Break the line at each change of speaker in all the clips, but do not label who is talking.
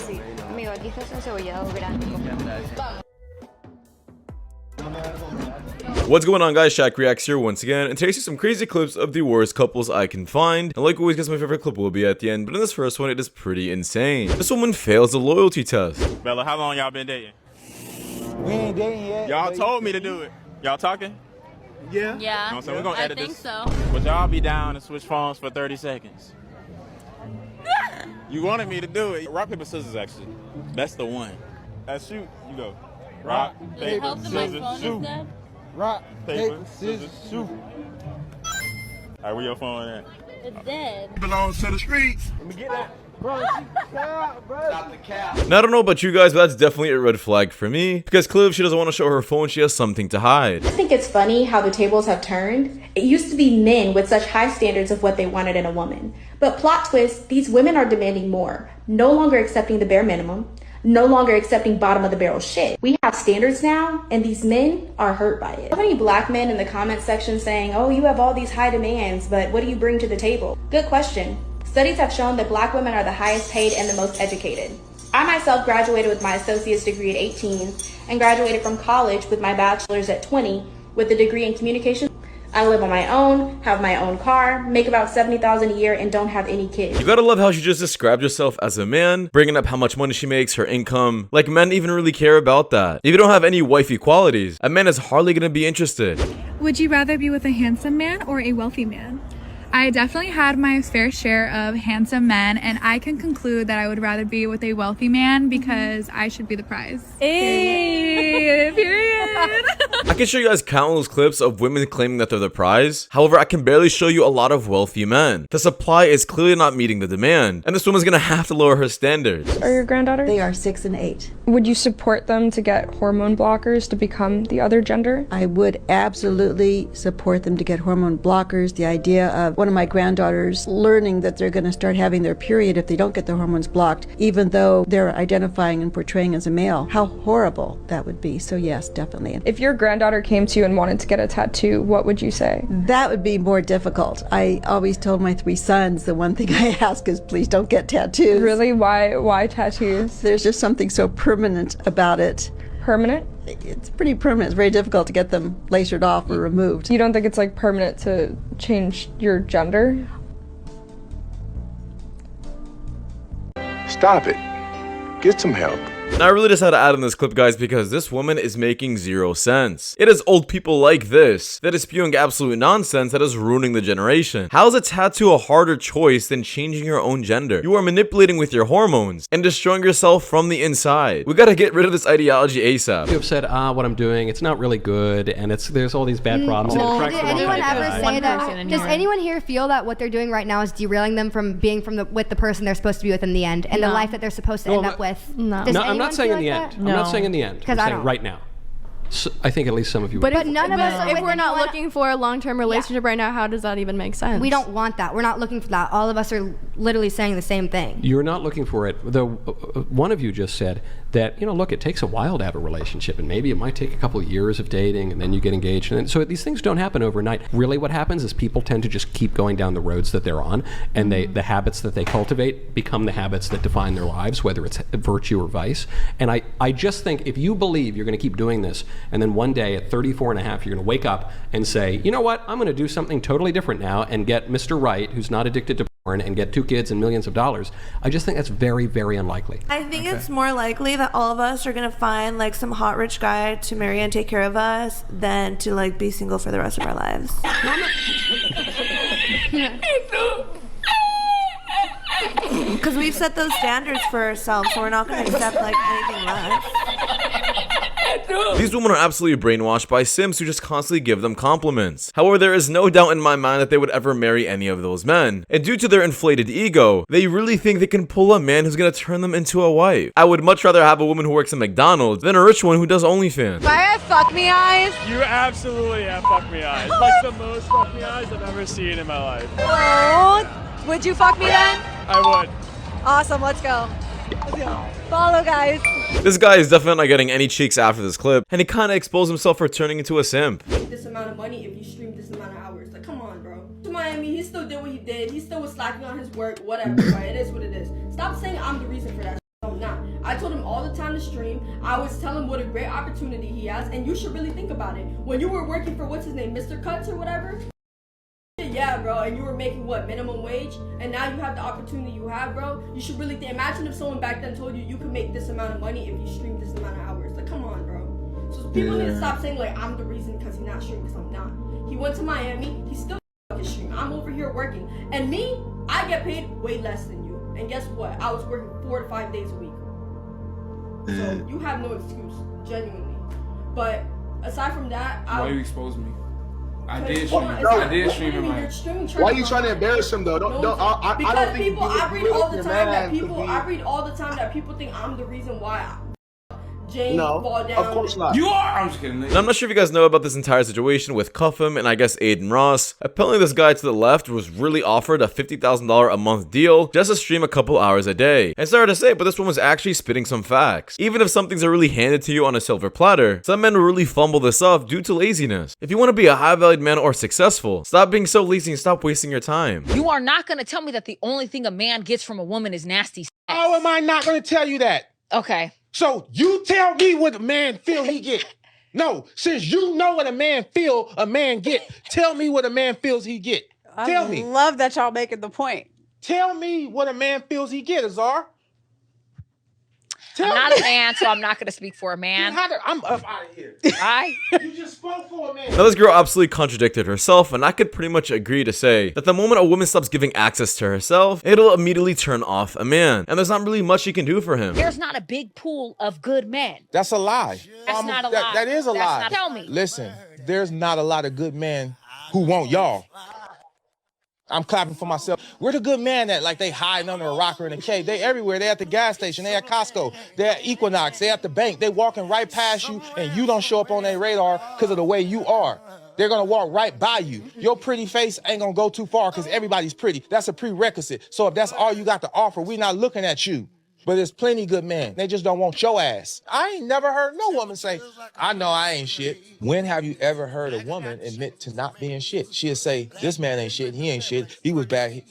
Sí. Amigo, aquí estás encebollado grande.
What's going on, guys? Shak-Reacts here once again, and today I see some crazy clips of the worst couples I can find. And like always, guess my favorite clip will be at the end, but in this first one, it is pretty insane. This woman fails the loyalty test.
Bella, how long y'all been dating?
We ain't dating yet.
Y'all told me to do it. Y'all talking?
Yeah.
Yeah,
So we're gonna edit
I think
this.
so.
Would y'all be down to switch phones for 30 seconds? You wanted me to do it. Rock, paper, scissors, actually. That's the one. That's shoot. You go. Rock,
Does it
paper,
help that my
scissors,
phone
shoot.
is dead?
Rock,
Paper,
paper, scissors, shoot.
All right, where your phone at?
It's dead.
Belongs to the streets.
Let me get that. Bro, stop the cap.
Now, I don't know about you guys, but that's definitely a red flag for me, because clearly if she doesn't want to show her phone, she has something to hide.
I think it's funny how the tables have turned. It used to be men with such high standards of what they wanted in a woman. But plot twist, these women are demanding more, no longer accepting the bare minimum, no longer accepting bottom of the barrel shit. We have standards now, and these men are hurt by it. So many black men in the comment section saying, oh, you have all these high demands, but what do you bring to the table? Good question. Studies have shown that black women are the highest paid and the most educated. I myself graduated with my associate's degree at 18 and graduated from college with my bachelor's at 20 with a degree in communication. I live on my own, have my own car, make about $70,000 a year, and don't have any kids.
You gotta love how she just described herself as a man, bringing up how much money she makes, her income. Like, men even really care about that. If you don't have any wifey qualities, a man is hardly gonna be interested.
Would you rather be with a handsome man or a wealthy man? I definitely had my fair share of handsome men, and I can conclude that I would rather be with a wealthy man because I should be the prize. Hey, period.
I can show you guys countless clips of women claiming that they're the prize. However, I can barely show you a lot of wealthy men. The supply is clearly not meeting the demand, and this woman's gonna have to lower her standards.
Are your granddaughters?
They are 6 and 8.
Would you support them to get hormone blockers to become the other gender?
I would absolutely support them to get hormone blockers. The idea of one of my granddaughters learning that they're going to start having their period if they don't get their hormones blocked, even though they're identifying and portraying as a male. How horrible that would be. So yes, definitely.
If your granddaughter came to you and wanted to get a tattoo, what would you say?
That would be more difficult. I always told my 3 sons the one thing I ask is please don't get tattoos.
Really? Why tattoos?
There's just something so permanent about it.
Permanent?
It's pretty permanent. It's very difficult to get them lasered off or removed.
You don't think it's like permanent to change your gender?
Stop it. Get some help.
Now I really just had to add in this clip, guys, because this woman is making zero sense. It is old people like this that is spewing absolute nonsense that is ruining the generation. How is a tattoo a harder choice than changing your own gender? You are manipulating with your hormones and destroying yourself from the inside. We gotta get rid of this ideology ASAP.
You have said, what I'm doing, it's not really good, and there's all these bad problems.
No.
And it
Did
attracts the wrong
anyone
kind of
ever
guy.
say that? Does anyone here feel that what they're doing right now is derailing them from being with the person they're supposed to be with in the end, and the life that they're supposed to end up with?
No, I'm not saying in the end. I'm not saying in the end. I'm saying right now. So I think at least some of you.
But none of us.
If we're not looking for a long-term relationship right now, how does that even make sense?
We don't want that. We're not looking for that. All of us are literally saying the same thing.
You're not looking for it. Though one of you just said that, look, it takes a while to have a relationship, and maybe it might take a couple of years of dating, and then you get engaged. And so these things don't happen overnight. Really what happens is people tend to just keep going down the roads that they're on, and the habits that they cultivate become the habits that define their lives, whether it's virtue or vice. And I just think if you believe you're going to keep doing this, and then one day at 34 and a half, you're going to wake up and say, you know what, I'm going to do something totally different now and get Mr. Right, who's not addicted to porn, and get 2 kids and millions of dollars. I just think that's very, very unlikely.
I think it's more likely that all of us are going to find like some hot rich guy to marry and take care of us than to like be single for the rest of our lives. Because we've set those standards for ourselves, so we're not going to accept like anything less.
These women are absolutely brainwashed by simps who just constantly give them compliments. However, there is no doubt in my mind that they would ever marry any of those men. And due to their inflated ego, they really think they can pull a man who's gonna turn them into a wife. I would much rather have a woman who works at McDonald's than a rich one who does OnlyFans.
If I have fuck me eyes.
You absolutely have fuck me eyes. Like the most fuck me eyes I've ever seen in my life.
Oh, would you fuck me then?
I would.
Awesome, let's go. Let's go. Follow, guys.
This guy is definitely not getting any cheeks after this clip, and he kinda exposed himself for turning into a simp.
This amount of money if you stream this amount of hours. Like, come on, bro. To Miami, he still did what he did. He still was slacking on his work, whatever, right? It is what it is. Stop saying I'm the reason for that. I'm not. I told him all the time to stream. I always tell him what a great opportunity he has, and you should really think about it. When you were working for, what's his name, Mr. Cuts or whatever? Yeah, bro, and you were making what, minimum wage? And now you have the opportunity you have, bro. You should really think. Imagine if someone back then told you you could make this amount of money if you stream this amount of hours. Like, come on, bro. So people need to stop saying, like, I'm the reason because he's not streaming, because I'm not. He went to Miami, he's still stream. I'm over here working. And me, I get paid way less than you. And guess what? I was working 4 to 5 days a week. So you have no excuse, genuinely. But aside from that,
why you expose me? I did
stream.
I did stream in my.
Why are you trying to embarrass him though? I don't think
people. I read all the time that people. I read all the time that people think I'm the reason why Jane fall down.
Of course not.
You are. I'm just kidding.
And I'm not sure if you guys know about this entire situation with Cuffham and I guess Aiden Ross. Apparently this guy to the left was really offered a $50,000 a month deal just to stream a couple hours a day. And sorry to say, but this one was actually spitting some facts. Even if some things are really handed to you on a silver platter, some men will really fumble this up due to laziness. If you want to be a high-valued man or successful, stop being so lazy and stop wasting your time.
You are not going to tell me that the only thing a man gets from a woman is nasty sex.
How am I not going to tell you that?
Okay.
So you tell me what a man feel he get. No, since you know what a man feel a man get, tell me what a man feels he get. Tell me.
I love that y'all making the point.
Tell me what a man feels he get, Azar.
I'm not a man, so I'm not going to speak for a man.
I'm up out of here.
Right?
You just spoke for a man.
Now this girl absolutely contradicted herself, and I could pretty much agree to say that the moment a woman stops giving access to herself, it'll immediately turn off a man, and there's not really much she can do for him.
There's not a big pool of good men.
That's a lie.
That's not a lie.
That is a lie.
Tell me.
Listen, there's not a lot of good men who want y'all. I'm clapping for myself. Where the good man at? Like they hiding under a rocker in a cave. They everywhere. They at the gas station. They at Costco. They at Equinox. They at the bank. They walking right past you and you don't show up on their radar because of the way you are. They're going to walk right by you. Your pretty face ain't going to go too far because everybody's pretty. That's a prerequisite. So if that's all you got to offer, we not looking at you. But there's plenty good men. They just don't want your ass. I ain't never heard no woman say, I know I ain't shit. When have you ever heard a woman admit to not being shit? She'll say, this man ain't shit. He ain't shit. He was bad.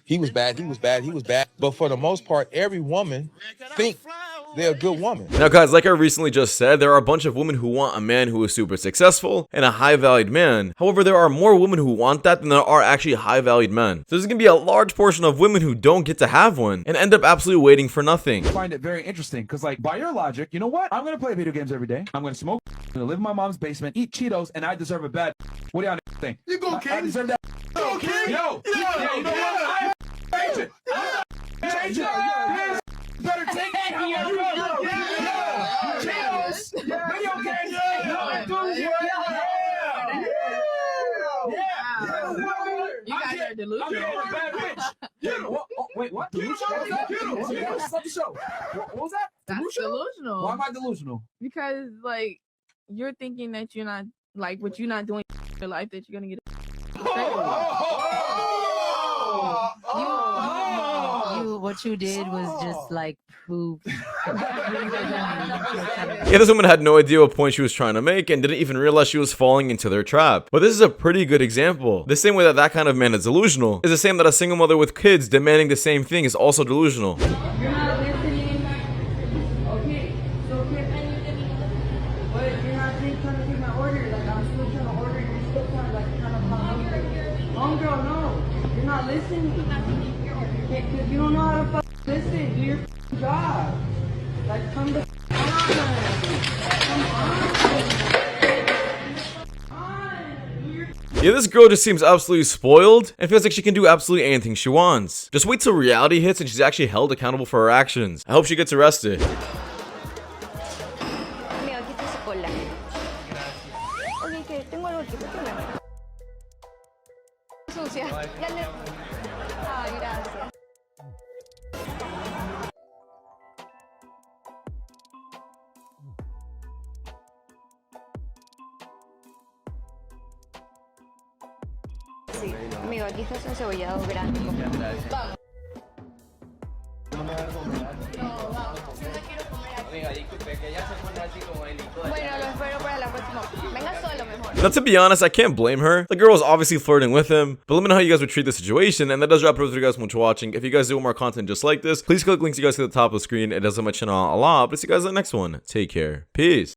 He was bad. He was bad. He was bad. But for the most part, every woman think they're a good woman.
Now guys, like I recently just said, there are a bunch of women who want a man who is super successful and a high-valued man. However, there are more women who want that than there are actually high-valued men. So there's gonna be a large portion of women who don't get to have one and end up absolutely waiting for nothing.
I find it very interesting because, like, by your logic, you know what? I'm gonna play video games every day. I'm gonna smoke. I'm gonna live in my mom's basement, eat Cheetos, and I deserve a bad. What do y'all think?
You go, King.
I deserve that.
Go, King.
Yo, you know what? Better take Cheetos. Video games.
You guys are delusional.
Wait, what? Delusional? Stop the show. What was that?
That's delusional.
Why am I delusional?
Because, like, you're thinking that you're not, like, what you're not doing in your life, that you're going to get
what you did was just like proof.
Yeah, this woman had no idea what point she was trying to make and didn't even realize she was falling into their trap. But this is a pretty good example. The same way that that kind of man is delusional is the same that a single mother with kids demanding the same thing is also delusional.
You're not listening. Okay, so keep anything. But you're not trying to take my order. Like, I'm still trying to order. You're still trying to, like, kind of hungry. Homegirl, no. You're not listening. Because you don't know how to listen. Do your job. Like, come to
Yeah, this girl just seems absolutely spoiled and feels like she can do absolutely anything she wants. Just wait till reality hits and she's actually held accountable for her actions. I hope she gets arrested.
Amigo, aquí estás encebollado grande. Vamos. Bueno, lo espero para la próxima. Venga solo mejor.
Now, to be honest, I can't blame her. The girl was obviously flirting with him, but let me know how you guys would treat the situation. And that does wrap it up for you guys. Much for watching. If you guys do want more content just like this, please click links you guys see at the top of the screen. It does help my channel out a lot. But see you guys in the next one. Take care. Peace.